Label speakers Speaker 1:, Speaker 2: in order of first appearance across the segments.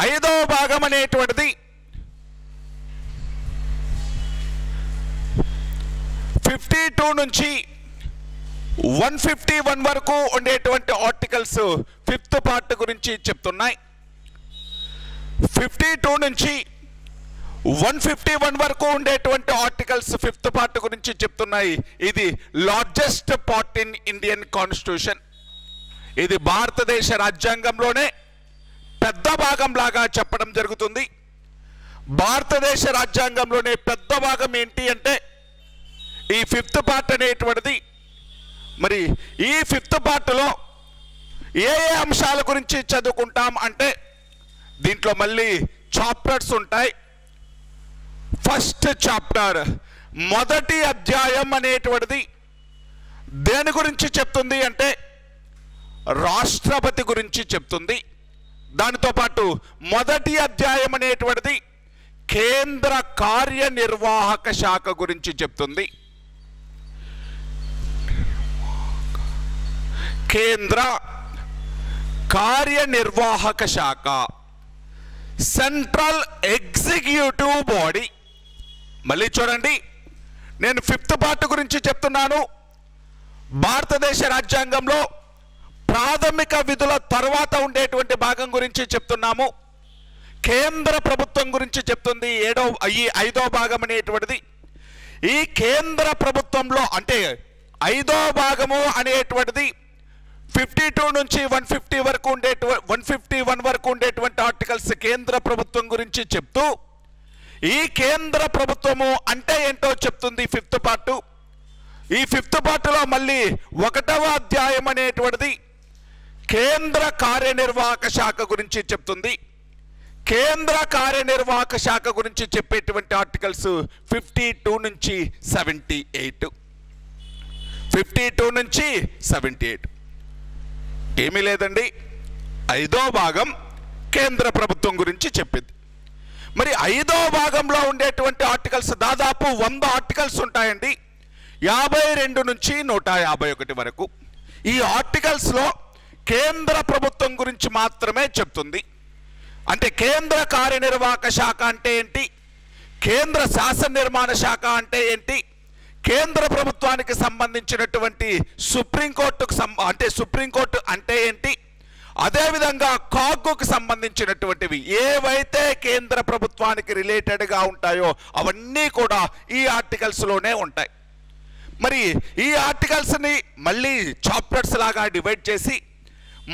Speaker 1: ఐదవ భాగం అనేటువంటిది 52 నుంచి 151 వరకు ఉండేటువంటి ఆర్టికల్స్ ఫిఫ్త్ పార్ట్ గురించి చెప్తున్నాయి. 52 నుంచి 151 వరకు ఉండేటువంటి ఆర్టికల్స్ ఫిఫ్త్ పార్ట్ గురించి చెప్తున్నాయి. ఇది largest part in Indian constitution. ఇది భారతదేశ రాజ్యాంగంలోనే పెద్ద భాగం లాగా చెప్పడం జరుగుతుంది. భారతదేశ రాజ్యాంగంలోనే పెద్ద భాగం ఏంటి అంటే ఈ ఫిఫ్త్ పార్ట్ అనేటువంటిది. మరి ఈ ఫిఫ్త్ పార్ట్లో ఏ ఏ అంశాల గురించి చదువుకుంటాం అంటే దీంట్లో మళ్ళీ చాప్టర్స్ ఉంటాయి. ఫస్ట్ చాప్టర్ మొదటి అధ్యాయం అనేటువంటిది దేని గురించి చెప్తుంది అంటే రాష్ట్రపతి గురించి చెప్తుంది. దానితో పాటు మొదటి అధ్యాయం అనేటువంటిది కేంద్ర కార్యనిర్వాహక శాఖ గురించి చెప్తుంది. కేంద్ర కార్యనిర్వాహక శాఖ, సెంట్రల్ ఎగ్జిక్యూటివ్ బాడీ. మళ్ళీ చూడండి, నేను ఫిఫ్త్ పార్ట్ గురించి చెప్తున్నాను. భారతదేశ రాజ్యాంగంలో ప్రాథమిక విధుల తర్వాత ఉండేటువంటి భాగం గురించి చెప్తున్నాము. కేంద్ర ప్రభుత్వం గురించి చెప్తుంది ఈ ఐదో భాగం అనేటువంటిది. ఈ కేంద్ర ప్రభుత్వంలో అంటే ఐదో భాగము అనేటువంటిది 52 నుంచి 151 వరకు ఉండేటువంటి ఆర్టికల్స్ కేంద్ర ప్రభుత్వం గురించి చెప్తూ ఈ కేంద్ర ప్రభుత్వము అంటే ఏంటో చెప్తుంది ఫిఫ్త్ పార్ట్. ఈ ఫిఫ్త్ పార్ట్లో మళ్ళీ 1వ అధ్యాయం అనేటువంటిది కేంద్ర కార్యనిర్వాహక శాఖ గురించి చెప్తుంది. కేంద్ర కార్యనిర్వాహక శాఖ గురించి చెప్పేటువంటి ఆర్టికల్స్ 52 నుంచి 78. 52 నుంచి 78 ఏమీ లేదండి. ఐదో భాగం కేంద్ర ప్రభుత్వం గురించి చెప్పింది. మరి ఐదో భాగంలో ఉండేటువంటి ఆర్టికల్స్ దాదాపు 100 ఆర్టికల్స్ ఉంటాయండి. 52 నుంచి 151 వరకు. ఈ ఆర్టికల్స్లో కేంద్ర ప్రభుత్వం గురించి మాత్రమే చెప్తుంది. అంటే కేంద్ర కార్యనిర్వాహక శాఖ అంటే ఏంటి, కేంద్ర శాసన నిర్మాణ శాఖ అంటే ఏంటి, కేంద్ర ప్రభుత్వానికి సంబంధించినటువంటి సుప్రీంకోర్టు అంటే ఏంటి, అదేవిధంగా కాగ్కు సంబంధించినటువంటివి ఏవైతే కేంద్ర ప్రభుత్వానికి రిలేటెడ్గా ఉంటాయో అవన్నీ కూడా ఈ ఆర్టికల్స్లోనే ఉంటాయి. మరి ఈ ఆర్టికల్స్ని మళ్ళీ చాప్టర్స్ లాగా డివైడ్ చేసి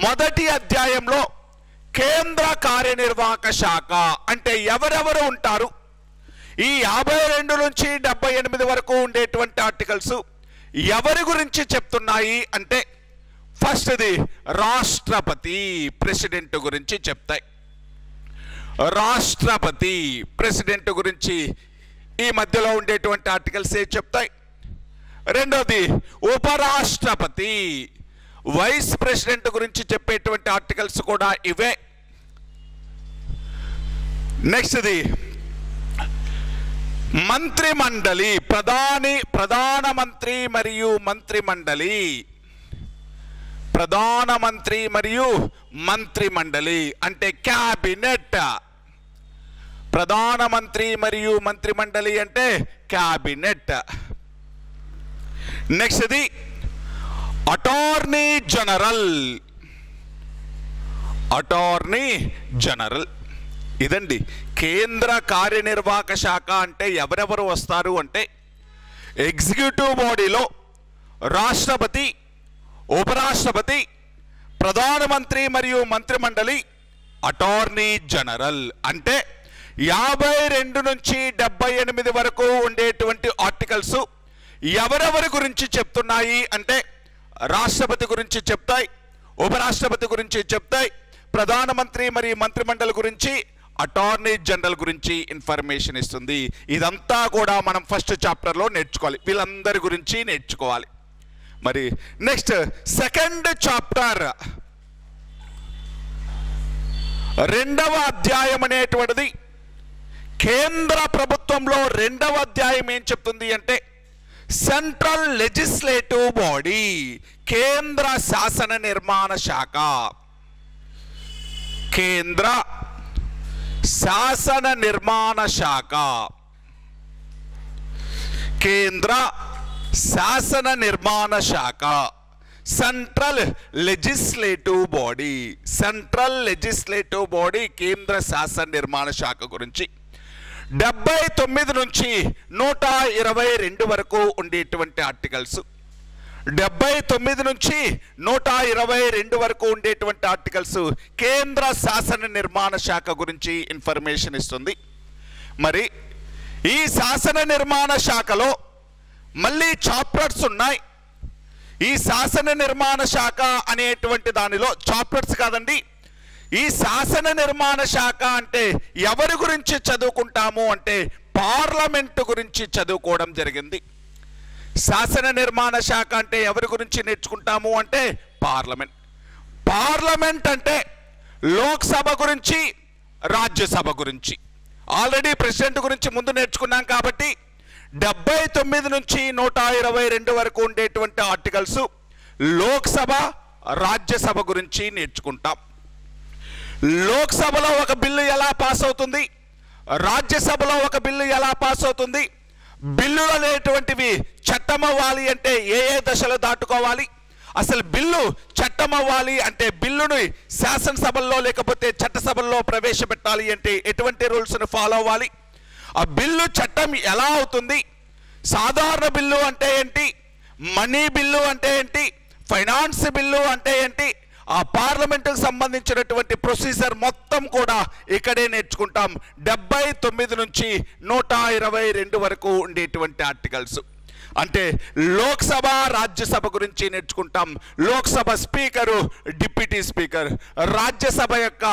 Speaker 1: మొదటి అధ్యాయంలో కేంద్ర కార్యనిర్వాహక శాఖ అంటే ఎవరెవరు ఉంటారు, ఈ 52 నుంచి 78 వరకు ఉండేటువంటి ఆర్టికల్స్ ఎవరి గురించి చెప్తున్నాయి అంటే ఫస్ట్ది రాష్ట్రపతి ప్రెసిడెంట్ గురించి చెప్తాయి. రాష్ట్రపతి ప్రెసిడెంట్ గురించి ఈ మధ్యలో ఉండేటువంటి ఆర్టికల్స్ చెప్తాయి. రెండోది ఉపరాష్ట్రపతి వైస్ ప్రెసిడెంట్ గురించి చెప్పేటువంటి ఆర్టికల్స్ కూడా ఇవే. నెక్స్ట్ది మంత్రిమండలి, ప్రధానమంత్రి మరియు మంత్రిమండలి. ప్రధానమంత్రి మరియు మంత్రిమండలి అంటే క్యాబినెట్. ప్రధానమంత్రి మరియు మంత్రిమండలి అంటే క్యాబినెట్. నెక్స్ట్ది అటార్నీ జనరల్. అటార్నీ జనరల్ ఇదండి. కేంద్ర కార్యనిర్వాహక శాఖ అంటే ఎవరెవరు వస్తారు అంటే ఎగ్జిక్యూటివ్ బాడీలో రాష్ట్రపతి, ఉపరాష్ట్రపతి, ప్రధానమంత్రి మరియు మంత్రిమండలి, అటార్నీ జనరల్. అంటే 52 నుంచి 78 వరకు ఉండేటువంటి ఆర్టికల్స్ ఎవరెవరి గురించి చెప్తున్నాయి అంటే రాష్ట్రపతి గురించి చెప్తాయి, ఉపరాష్ట్రపతి గురించి చెప్తాయి, ప్రధానమంత్రి మరియు మంత్రిమండలి గురించి, అటార్నీ జనరల్ గురించి ఇన్ఫర్మేషన్ ఇస్తుంది. ఇదంతా కూడా మనం ఫస్ట్ చాప్టర్లో నేర్చుకోవాలి. వీళ్ళందరి గురించి నేర్చుకోవాలి. మరి నెక్స్ట్ సెకండ్ చాప్టర్ 2వ అధ్యాయం అనేటువంటిది కేంద్ర ప్రభుత్వంలో 2వ అధ్యాయం ఏం చెప్తుంది అంటే సెంట్రల్ లెజిస్లేటివ్ బాడీ, కేంద్ర శాసన నిర్మాణ శాఖ. కేంద్ర శాసన నిర్మాణ శాఖ. కేంద్ర శాసన నిర్మాణ శాఖ, central legislative body. Central legislative body కేంద్ర శాసన నిర్మాణ శాఖ గురించి 79 నుంచి 122 వరకు ఉండేటువంటి ఆర్టికల్స్, 79 నుంచి 122 వరకు ఉండేటువంటి ఆర్టికల్స్ కేంద్ర శాసన నిర్మాణ శాఖ గురించి ఇన్ఫర్మేషన్ ఇస్తుంది. మరి ఈ శాసన నిర్మాణ శాఖలో మళ్ళీ చాప్టర్స్ ఉన్నాయి. ఈ శాసన నిర్మాణ శాఖ అనేటువంటి దానిలో చాప్టర్స్ కాదండి, ఈ శాసన నిర్మాణ శాఖ అంటే ఎవరి గురించి చదువుకుంటాము అంటే పార్లమెంటు గురించి చదువుకోవడం జరిగింది. శాసన నిర్మాణ శాఖ అంటే ఎవరి గురించి నేర్చుకుంటాము అంటే పార్లమెంట్. పార్లమెంట్ అంటే లోక్సభ గురించి, రాజ్యసభ గురించి. ఆల్రెడీ ప్రెసిడెంట్ గురించి ముందు నేర్చుకున్నాం కాబట్టి 79 నుంచి 122 వరకు ఉండేటువంటి ఆర్టికల్స్ లోక్సభ, రాజ్యసభ గురించి నేర్చుకుంటాం. లోక్సభలో ఒక బిల్లు ఎలా పాస్ అవుతుంది, రాజ్యసభలో ఒక బిల్లు ఎలా పాస్ అవుతుంది, బిల్లులు అనేటువంటివి చట్టం అవ్వాలి అంటే ఏ ఏ దశలు దాటుకోవాలి, అసలు బిల్లు చట్టం అవ్వాలి అంటే బిల్లుని శాసనసభల్లో లేకపోతే చట్టసభల్లో ప్రవేశపెట్టాలి అంటే ఎటువంటి రూల్స్ని ఫాలో అవ్వాలి, ఆ బిల్లు చట్టం ఎలా అవుతుంది, సాధారణ బిల్లు అంటే ఏంటి, మనీ బిల్లు అంటే ఏంటి, ఫైనాన్స్ బిల్లు అంటే ఏంటి, ఆ పార్లమెంటుకు సంబంధించినటువంటి ప్రొసీజర్ మొత్తం కూడా ఇక్కడే నేర్చుకుంటాం. 79 నుంచి 122 వరకు ఉండేటువంటి ఆర్టికల్స్ అంటే లోక్సభ, రాజ్యసభ గురించి నేర్చుకుంటాం. Lok Sabha speaker, deputy speaker, Rajya Sabha యొక్క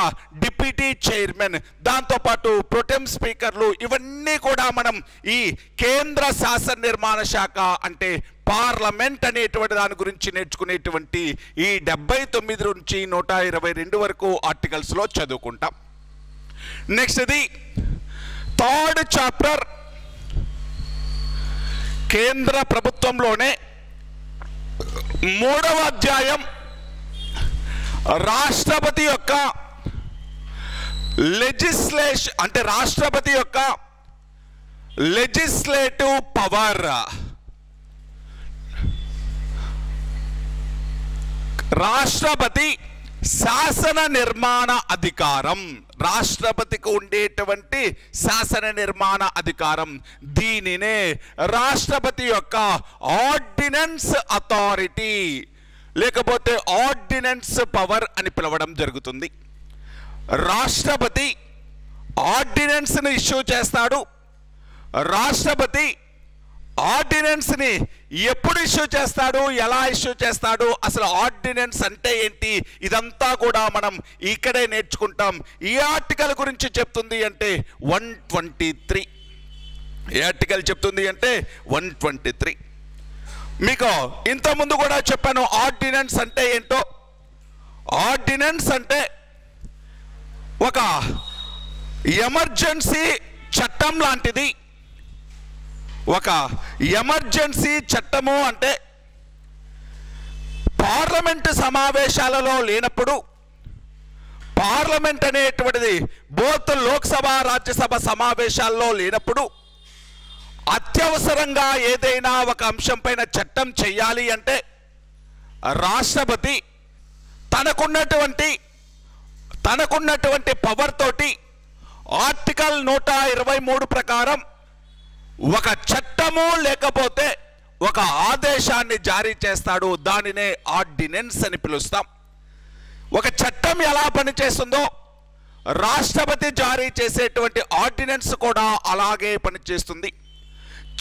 Speaker 1: డిప్యూటీ చైర్మన్, దాంతోపాటు ప్రొటెం స్పీకర్లు, ఇవన్నీ కూడా మనం ఈ కేంద్ర శాసన నిర్మాణ శాఖ అంటే పార్లమెంట్ అనేటువంటి దాని గురించి నేర్చుకునేటువంటి ఈ 79 నుంచి 122 వరకు ఆర్టికల్స్లో చదువుకుంటాం. నెక్స్ట్ ఇది 3rd చాప్టర్. కేంద్ర ప్రభుత్వంలోనే 3వ అధ్యాయం రాష్ట్రపతి యొక్క లెజిస్లేషన్ అంటే రాష్ట్రపతి యొక్క లెజిస్లేటివ్ పవర్. రాష్ట్రపతి శాసన నిర్మాణ అధికారం, రాష్ట్రపతికి ఉండేటువంటి శాసన నిర్మాణ అధికారం, దీనినే రాష్ట్రపతి యొక్క ఆర్డినెన్స్ అథారిటీ లేకపోతే ఆర్డినెన్స్ పవర్ అని పిలవడం జరుగుతుంది. రాష్ట్రపతి ఆర్డినెన్స్ని ఇష్యూ చేస్తాడు. రాష్ట్రపతి ఆర్డినెన్స్ని ఎప్పుడు ఇష్యూ చేస్తాడు, ఎలా ఇష్యూ చేస్తాడు, అసలు ఆర్డినెన్స్ అంటే ఏంటి, ఇదంతా కూడా మనం ఇక్కడే నేర్చుకుంటాం. ఈ ఆర్టికల్ గురించి చెప్తుంది అంటే 123. ఏ ఆర్టికల్ చెప్తుంది అంటే 123. మీకు ఇంతకుముందు కూడా చెప్పాను ఆర్డినెన్స్ అంటే ఏంటో. ఆర్డినెన్స్ అంటే ఒక ఎమర్జెన్సీ చట్టం లాంటిది. ఒక ఎమర్జెన్సీ చట్టము అంటే పార్లమెంటు సమావేశాలలో లేనప్పుడు, పార్లమెంట్ అనేటువంటిది బోత్ లోక్సభ, రాజ్యసభ సమావేశాల్లో లేనప్పుడు అత్యవసరంగా ఏదైనా ఒక అంశం పైన చట్టం చేయాలి అంటే రాష్ట్రపతి తనకున్నటువంటి పవర్ తోటి ఆర్టికల్ 123 ప్రకారం ఒక చట్టము లేకపోతే ఒక ఆదేశాన్ని జారీ చేస్తాడు. దానినే ఆర్డినెన్స్ అని పిలుస్తాం. ఒక చట్టం ఎలా పనిచేస్తుందో రాష్ట్రపతి జారీ చేసేటువంటి ఆర్డినెన్స్ కూడా అలాగే పనిచేస్తుంది.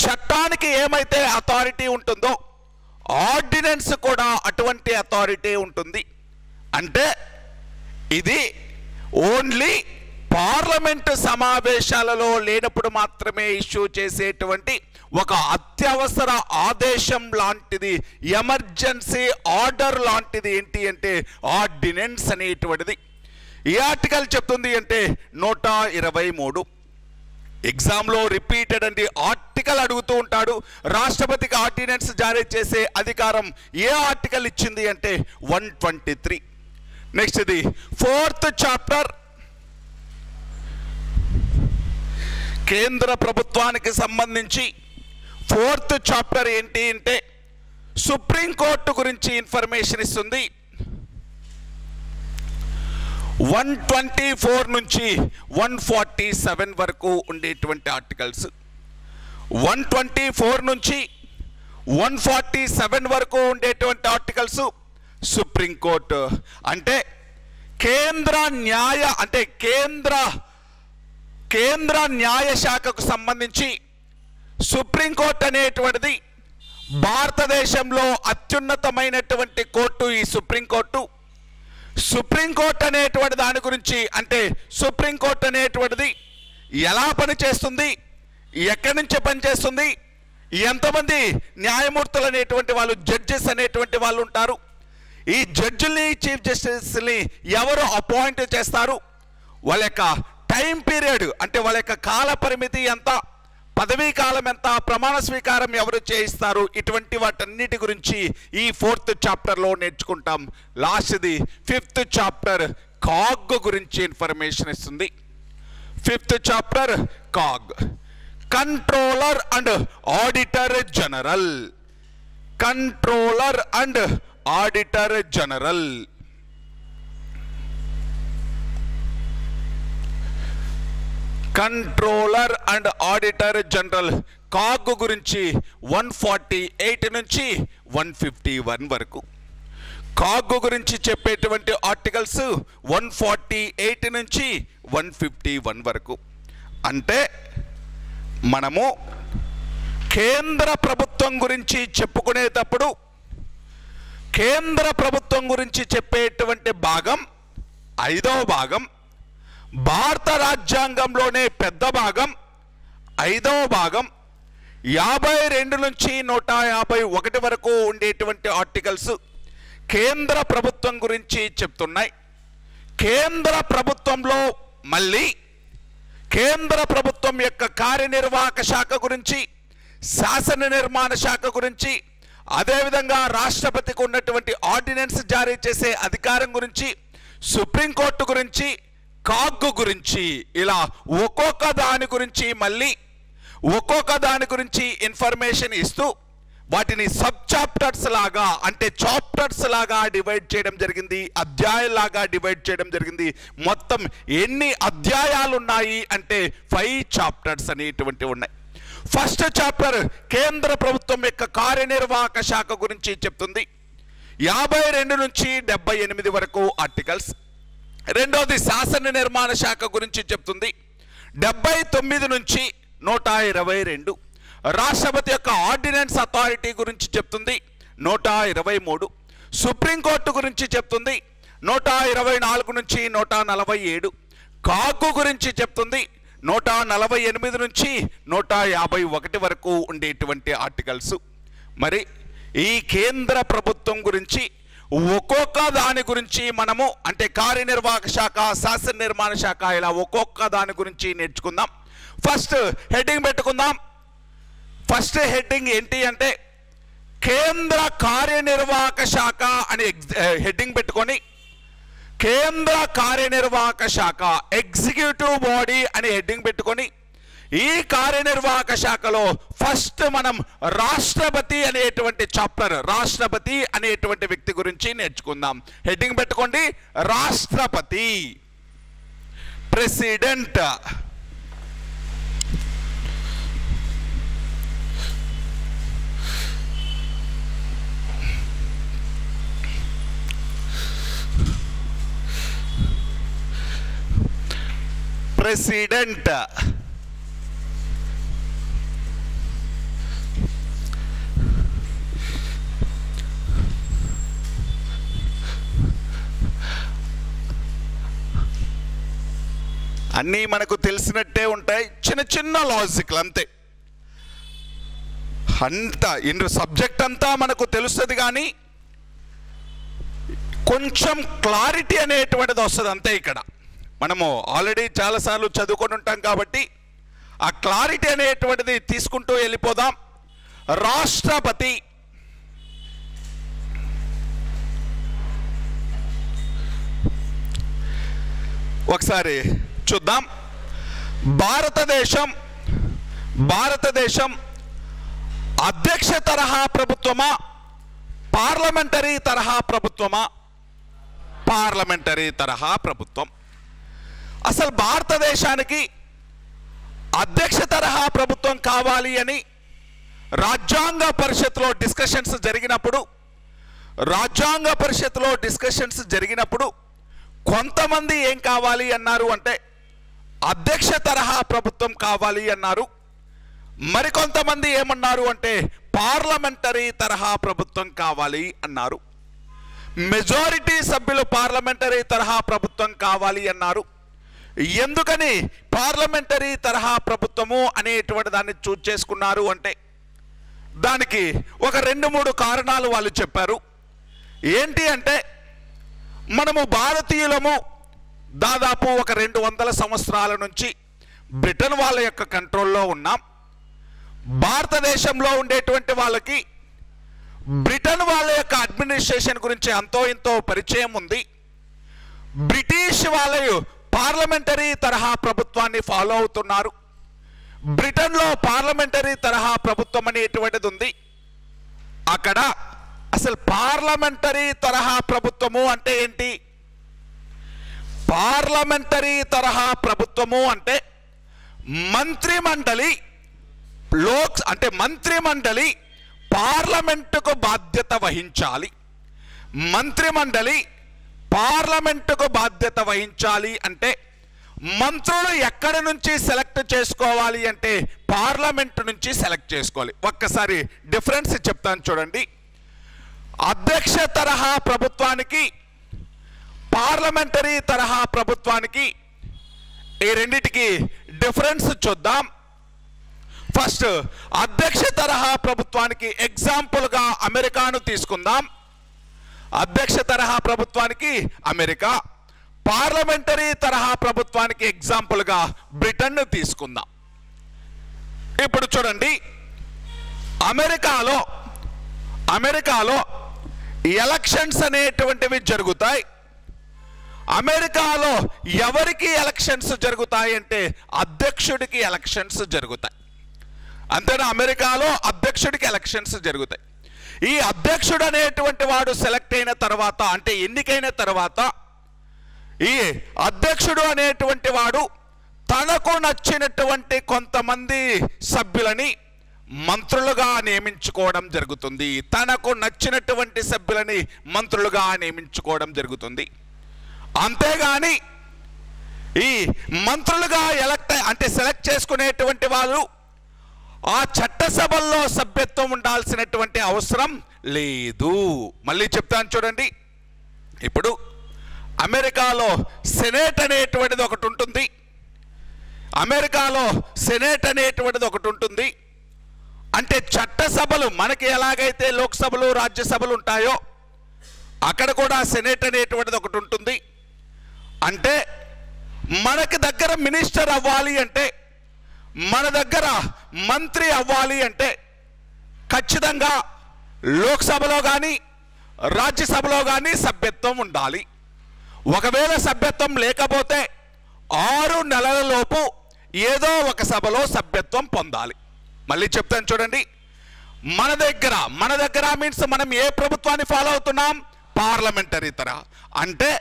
Speaker 1: చట్టానికి ఏమైతే అథారిటీ ఉంటుందో ఆర్డినెన్స్ కూడా అటువంటి అథారిటీ ఉంటుంది. అంటే ఇది ఓన్లీ పార్లమెంటు సమావేశాలలో లేనప్పుడు మాత్రమే ఇష్యూ చేసేటువంటి ఒక అత్యవసర ఆదేశం లాంటిది, ఎమర్జెన్సీ ఆర్డర్ లాంటిది ఏంటి అంటే ఆర్డినెన్స్ అనేటువంటిది. ఈ ఆర్టికల్ చెప్తుంది అంటే 123. ఎగ్జామ్లో రిపీటెడ్ అండి ఆర్టికల్ అడుగుతూ ఉంటాడు. రాష్ట్రపతికి ఆర్డినెన్స్ జారీ చేసే అధికారం ఏ ఆర్టికల్ ఇచ్చింది అంటే 123. నెక్స్ట్ ఇది 4th చాప్టర్ కేంద్ర ప్రభుత్వానికి సంబంధించి 4th చాప్టర్ ఏంటి అంటే సుప్రీంకోర్టు గురించి ఇన్ఫర్మేషన్ ఇస్తుంది. 124 నుంచి 147 వరకు ఉండేటువంటి ఆర్టికల్స్, 124 నుంచి 147 వరకు ఉండేటువంటి ఆర్టికల్స్ సుప్రీంకోర్టు అంటే కేంద్ర న్యాయ శాఖకు సంబంధించి సుప్రీంకోర్టు అనేటువంటిది భారతదేశంలో అత్యున్నతమైనటువంటి కోర్టు. ఈ సుప్రీంకోర్టు అనేటువంటి దాని గురించి అంటే సుప్రీంకోర్టు అనేటువంటిది ఎలా పనిచేస్తుంది, ఎక్కడి నుంచి పనిచేస్తుంది, ఎంతమంది న్యాయమూర్తులు అనేటువంటి వాళ్ళు, జడ్జెస్ అనేటువంటి వాళ్ళు ఉంటారు, ఈ జడ్జిని చీఫ్ జస్టిస్ని ఎవరు అపాయింట్ చేస్తారు, వాళ్ళ యొక్క టైం పీరియడ్ అంటే వాళ్ళ యొక్క కాల పరిమితి ఎంత, పదవీ కాలం ఎంత, ప్రమాణ స్వీకారం ఎవరు చేయిస్తారు, ఇటువంటి వాటన్నిటి గురించి ఈ 4th చాప్టర్లో నేర్చుకుంటాం. లాస్ట్ది 5th చాప్టర్ కాగ్ గురించి ఇన్ఫర్మేషన్ ఇస్తుంది. 5th chapter CAG, controller and auditor general. Controller and auditor general. Controller and auditor general CAG గురించి 148 నుంచి 151 వరకు. కాగ్ గురించి చెప్పేటువంటి ఆర్టికల్స్ 148 నుంచి 151 వరకు. అంటే మనము కేంద్ర ప్రభుత్వం గురించి చెప్పుకునేటప్పుడు కేంద్ర ప్రభుత్వం గురించి చెప్పేటువంటి భాగం 5వ భాగం, భారత రాజ్యాంగంలోనే పెద్ద భాగం 5వ భాగం, 52 నుంచి 151 వరకు ఉండేటువంటి ఆర్టికల్స్ కేంద్ర ప్రభుత్వం గురించి చెప్తున్నాయి. కేంద్ర ప్రభుత్వంలో మళ్ళీ కేంద్ర ప్రభుత్వం యొక్క కార్యనిర్వాహక శాఖ గురించి, శాసన నిర్మాణ శాఖ గురించి, అదేవిధంగా రాష్ట్రపతికి ఉన్నటువంటి ఆర్డినెన్స్ జారీ చేసే అధికారం గురించి, సుప్రీంకోర్టు గురించి, కాగ్ గురించి, ఇలా ఒక్కొక్క దాని గురించి మళ్ళీ ఒక్కొక్క దాని గురించి ఇన్ఫర్మేషన్ ఇస్తూ వాటిని సబ్ చాప్టర్స్ లాగా అంటే చాప్టర్స్ లాగా డివైడ్ చేయడం జరిగింది, అధ్యాయాలాగా డివైడ్ చేయడం జరిగింది. మొత్తం ఎన్ని అధ్యాయాలు ఉన్నాయి అంటే 5 చాప్టర్స్ అనేటువంటివి ఉన్నాయి. ఫస్ట్ చాప్టర్ కేంద్ర ప్రభుత్వం యొక్క కార్యనిర్వాహక శాఖ గురించి చెప్తుంది, 52 నుంచి 78 వరకు ఆర్టికల్స్. రెండోది శాసన నిర్మాణ శాఖ గురించి చెప్తుంది, 79 నుంచి 122. రాష్ట్రపతి యొక్క ఆర్డినెన్స్ అథారిటీ గురించి చెప్తుంది, 123. సుప్రీంకోర్టు గురించి చెప్తుంది, 124 నుంచి 147. కాగ్ గురించి చెప్తుంది, 148 నుంచి 151 వరకు ఉండేటువంటి ఆర్టికల్స్. మరి ఈ కేంద్ర ప్రభుత్వం గురించి ఒక్కొక్క దాని గురించి మనము అంటే కార్యనిర్వాహక శాఖ, శాసన నిర్మాణ శాఖ, ఇలా ఒక్కొక్క దాని గురించి నేర్చుకుందాం. ఫస్ట్ హెడ్డింగ్ పెట్టుకుందాం. ఫస్ట్ హెడ్డింగ్ ఏంటి అంటే కేంద్ర కార్యనిర్వాహక శాఖ అని హెడ్డింగ్ పెట్టుకొని, కేంద్ర కార్యనిర్వాహక శాఖ ఎగ్జిక్యూటివ్ బాడీ అని హెడ్డింగ్ పెట్టుకొని, ఈ కార్యనిర్వాహక శాఖలో ఫస్ట్ మనం రాష్ట్రపతి అనేటువంటి చాప్టర్, రాష్ట్రపతి అనేటువంటి వ్యక్తి గురించి నేర్చుకుందాం. హెడ్డింగ్ పెట్టుకోండి, రాష్ట్రపతి, ప్రెసిడెంట్. ప్రెసిడెంట్, అన్నీ మనకు తెలిసినట్టే ఉంటాయి, చిన్న చిన్న లాజిక్లు అంతే. అంతా సబ్జెక్ట్ అంతా మనకు తెలుస్తుంది, కానీ కొంచెం క్లారిటీ అనేటువంటిది వస్తుంది అంతే. ఇక్కడ మనము ఆల్రెడీ చాలాసార్లు చదువుకొని ఉంటాం కాబట్టి ఆ క్లారిటీ అనేటువంటిది తీసుకుంటూ వెళ్ళిపోదాం. రాష్ట్రపతి, భారతదేశం భారతదేశం అధ్యక్ష తరహా ప్రభుత్వమా, పార్లమెంటరీ తరహా ప్రభుత్వమా? పార్లమెంటరీ తరహా ప్రభుత్వం. అసలు భారతదేశానికి అధ్యక్ష తరహా ప్రభుత్వం కావాలి అని రాజ్యాంగ పరిషత్లో డిస్కషన్స్ జరిగినప్పుడు కొంతమంది ఏం కావాలి అన్నారు అంటే అధ్యక్ష తరహా ప్రభుత్వం కావాలి అన్నారు. మరికొంతమంది ఏమన్నారు అంటే పార్లమెంటరీ తరహా ప్రభుత్వం కావాలి అన్నారు. మెజారిటీ సభ్యులు పార్లమెంటరీ తరహా ప్రభుత్వం కావాలి అన్నారు. ఎందుకని పార్లమెంటరీ తరహా ప్రభుత్వము అనేటువంటి దాన్ని చూస్ చేసుకున్నారు అంటే దానికి ఒక 2-3 కారణాలు వాళ్ళు చెప్పారు. ఏంటి అంటే మనము భారతీయులము దాదాపు ఒక 200 సంవత్సరాల నుంచి బ్రిటన్ వాళ్ళ యొక్క కంట్రోల్లో ఉన్నాం. భారతదేశంలో ఉండేటువంటి వాళ్ళకి బ్రిటన్ వాళ్ళ యొక్క అడ్మినిస్ట్రేషన్ గురించి అంతో ఇంతో పరిచయం ఉంది. బ్రిటిష్ వాళ్ళు పార్లమెంటరీ తరహా ప్రభుత్వాన్ని ఫాలో అవుతున్నారు. బ్రిటన్లో పార్లమెంటరీ తరహా ప్రభుత్వం అనేటువంటిది ఉంది. అక్కడ అసలు పార్లమెంటరీ తరహా ప్రభుత్వము అంటే ఏంటి? పార్లమెంటరీ తరహా ప్రభుత్వము అంటే మంత్రిమండలి పార్లమెంటుకు బాధ్యత వహించాలి. పార్లమెంటుకు బాధ్యత వహించాలి అంటే మంత్రులు ఎక్కడి నుంచి సెలెక్ట్ చేసుకోవాలి అంటే పార్లమెంటు నుంచి సెలెక్ట్ చేసుకోవాలి. ఒక్కసారి డిఫరెన్స్ చెప్తాను చూడండి. అధ్యక్ష తరహా ప్రభుత్వానికి, పార్లమెంటరీ తరహా ప్రభుత్వానికి ఈ రెండిటికి డిఫరెన్స్ చూద్దాం. ఫస్ట్ అధ్యక్ష తరహా ప్రభుత్వానికి ఎగ్జాంపుల్గా అమెరికాను తీసుకుందాం. అధ్యక్ష తరహా ప్రభుత్వానికి అమెరికా, పార్లమెంటరీ తరహా ప్రభుత్వానికి ఎగ్జాంపుల్గా బ్రిటన్ను తీసుకుందాం. ఇప్పుడు చూడండి, అమెరికాలో ఎలక్షన్స్ అనేటువంటివి జరుగుతాయి. అమెరికాలో ఎవరికి ఎలక్షన్స్ జరుగుతాయి అంటే అధ్యక్షుడికి ఎలక్షన్స్ జరుగుతాయి. అంతేనా? అమెరికాలో అధ్యక్షుడికి ఎలక్షన్స్ జరుగుతాయి. ఈ అధ్యక్షుడు అనేటువంటి వాడు సెలెక్ట్ అయిన తర్వాత అంటే ఎన్నికైన తర్వాత ఈ అధ్యక్షుడు అనేటువంటి వాడు తనకు నచ్చినటువంటి కొంతమంది సభ్యులని మంత్రులుగా నియమించుకోవడం జరుగుతుంది. అంతేగాని ఈ మంత్రులుగా సెలెక్ట్ చేసుకునేటువంటి వాళ్ళు ఆ చట్టసభల్లో సభ్యత్వం ఉండాల్సినటువంటి అవసరం లేదు. మళ్ళీ చెప్తాను చూడండి. ఇప్పుడు అమెరికాలో సెనేట్ అనేటువంటిది ఒకటి ఉంటుంది. అంటే చట్టసభలు మనకి ఎలాగైతే లోక్సభలు రాజ్యసభలు ఉంటాయో అక్కడ కూడా సెనేట్ అనేటువంటిది ఒకటి ఉంటుంది. అంటే మనకి దగ్గర మినిస్టర్ అవ్వాలి అంటే, మన దగ్గర మంత్రి అవ్వాలి అంటే ఖచ్చితంగా లోక్సభలో కానీ రాజ్యసభలో కానీ సభ్యత్వం ఉండాలి. ఒకవేళ సభ్యత్వం లేకపోతే 6 నెలలలోపు ఏదో ఒక సభలో సభ్యత్వం పొందాలి. మళ్ళీ చెప్తాను చూడండి. మన దగ్గర మీన్స్ మనం ఏ ప్రభుత్వాన్ని ఫాలో అవుతున్నాం? పార్లమెంటరీ తరహా. అంటే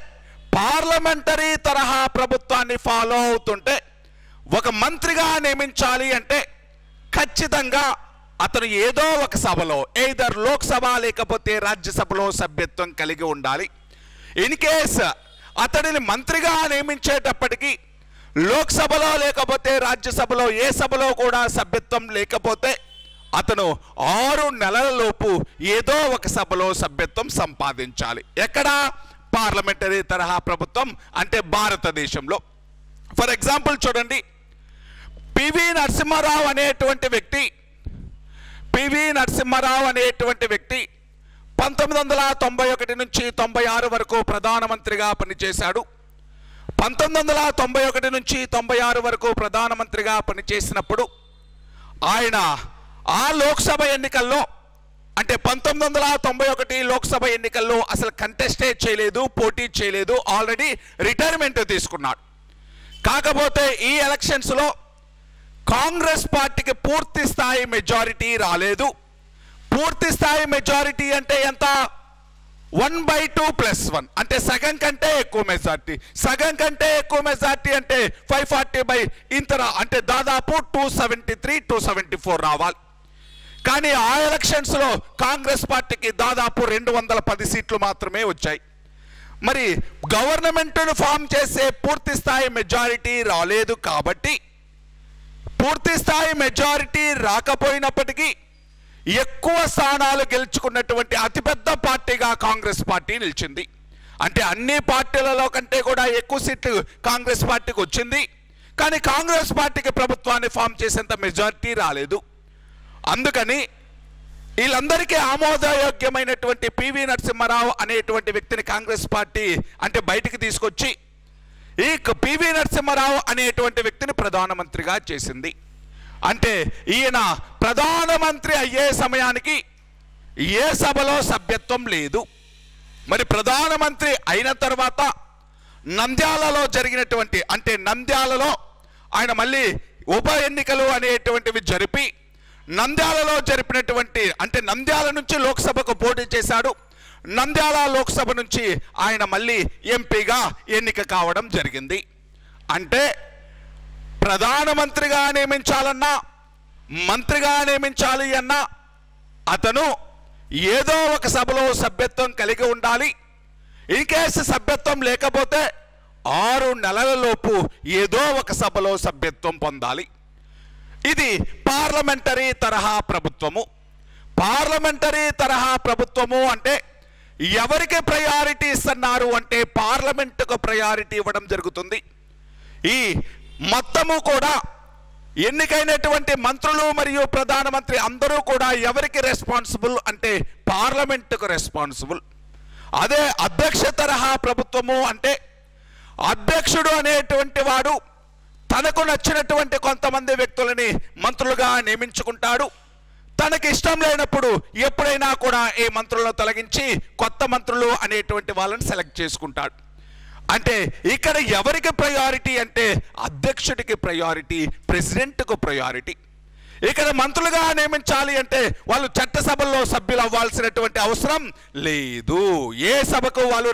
Speaker 1: పార్లమెంటరీ తరహా ప్రభుత్వాన్ని ఫాలో అవుతుంటే ఒక మంత్రిగా నియమించాలి అంటే ఖచ్చితంగా అతను ఏదో ఒక సభలో ఎయిదర్ లోక్సభ లేకపోతే రాజ్యసభలో సభ్యత్వం కలిగి ఉండాలి. ఇన్ కేస్ అతడిని మంత్రిగా నియమించేటప్పటికీ లోక్సభలో లేకపోతే రాజ్యసభలో ఏ సభలో కూడా సభ్యత్వం లేకపోతే అతను 6 నెలలలోపు ఏదో ఒక సభలో సభ్యత్వం సంపాదించాలి. ఎక్కడ? పార్లమెంటరీ తరహా ప్రభుత్వం అంటే భారతదేశంలో. ఫర్ ఎగ్జాంపుల్ చూడండి, పివి నరసింహారావు అనేటువంటి వ్యక్తి 1991 నుంచి 96 వరకు ప్రధానమంత్రిగా పనిచేశాడు. 1991 నుంచి 96 వరకు ప్రధానమంత్రిగా పనిచేసినప్పుడు ఆయన ఆ లోక్సభ ఎన్నికల్లో అంటే 1991 లోక్సభ ఎన్నికల్లో అసలు కంటెస్టే చేయలేదు, పోటీ చేయలేదు, ఆల్రెడీ రిటైర్మెంట్ తీసుకున్నాడు. కాకపోతే ఈ ఎలక్షన్స్లో కాంగ్రెస్ పార్టీకి పూర్తి స్థాయి మెజారిటీ రాలేదు. పూర్తి స్థాయి మెజారిటీ అంటే ఎంత? 1/2 + 1 అంటే సగం కంటే ఎక్కువ మెజార్టీ. సగం కంటే ఎక్కువ మెజార్టీ అంటే 540 ఇంత అంటే దాదాపు 273, 274 రావాలి. కానీ ఆ ఎలక్షన్స్లో కాంగ్రెస్ పార్టీకి దాదాపు 210 సీట్లు మాత్రమే వచ్చాయి. మరి గవర్నమెంట్ను ఫామ్ చేసే పూర్తి స్థాయి మెజారిటీ రాలేదు. కాబట్టి పూర్తి స్థాయి మెజారిటీ రాకపోయినప్పటికీ ఎక్కువ స్థానాలు గెలుచుకున్నటువంటి అతిపెద్ద పార్టీగా కాంగ్రెస్ పార్టీ నిలిచింది. అంటే అన్ని పార్టీలలో కంటే కూడా ఎక్కువ సీట్లు కాంగ్రెస్ పార్టీకి వచ్చింది. కానీ కాంగ్రెస్ పార్టీకి ప్రభుత్వాన్ని ఫామ్ చేసేంత మెజారిటీ రాలేదు. అందుకని వీళ్ళందరికీ ఆమోదయోగ్యమైనటువంటి పివి నరసింహారావు అనేటువంటి వ్యక్తిని కాంగ్రెస్ పార్టీ అంటే బయటికి తీసుకొచ్చి ఈ పివి నరసింహారావు అనేటువంటి వ్యక్తిని ప్రధానమంత్రిగా చేసింది. అంటే ఈయన ప్రధానమంత్రి అయ్యే సమయానికి ఏ సభలో సభ్యత్వం లేదు. మరి ప్రధానమంత్రి అయిన తర్వాత నంద్యాలలో జరిగినటువంటి అంటే నంద్యాలలో ఆయన మళ్ళీ ఉప ఎన్నికలు అనేటువంటివి జరిపి నంద్యాలలో జరిపినటువంటి అంటే నంద్యాల నుంచి లోక్సభకు పోటీ చేశాడు. నంద్యాల లోక్సభ నుంచి ఆయన మళ్ళీ ఎంపీగా ఎన్నిక కావడం జరిగింది. అంటే ప్రధానమంత్రిగా నియమించాలన్నా మంత్రిగా నియమించాలి అన్నా అతను ఏదో ఒక సభలో సభ్యత్వం కలిగి ఉండాలి. ఇన్ కేసు సభ్యత్వం లేకపోతే 6 నెలల లోపు ఏదో ఒక సభలో సభ్యత్వం పొందాలి. ఇది పార్లమెంటరీ తరహా ప్రభుత్వము. పార్లమెంటరీ తరహా ప్రభుత్వము అంటే ఎవరికి ప్రయారిటీ ఇస్తున్నారు అంటే పార్లమెంటుకు ప్రయారిటీ ఇవ్వడం జరుగుతుంది. ఈ మొత్తము కూడా ఎన్నికైనటువంటి మంత్రులు మరియు ప్రధానమంత్రి అందరూ కూడా ఎవరికి రెస్పాన్సిబుల్ అంటే పార్లమెంటుకు రెస్పాన్సిబుల్. అదే అధ్యక్ష తరహా ప్రభుత్వము అంటే అధ్యక్షుడు అనేటువంటి వాడు తనకు నచ్చినటువంటి కొంతమంది వ్యక్తులని మంత్రులుగా నియమించుకుంటాడు. తనకి ఇష్టం లేనప్పుడు ఎప్పుడైనా కూడా ఈ మంత్రులను తొలగించి కొత్త మంత్రులు అనేటువంటి వాళ్ళని సెలెక్ట్ చేసుకుంటాడు. అంటే ఇక్కడ ఎవరికి ప్రయారిటీ అంటే అధ్యక్షుడికి ప్రయారిటీ, ప్రెసిడెంట్కు ప్రయారిటీ. ఇక్కడ మంత్రులుగా నియమించాలి అంటే వాళ్ళు చట్టసభల్లో సభ్యులు అవ్వాల్సినటువంటి అవసరం లేదు. ఏ సభకు వాళ్ళు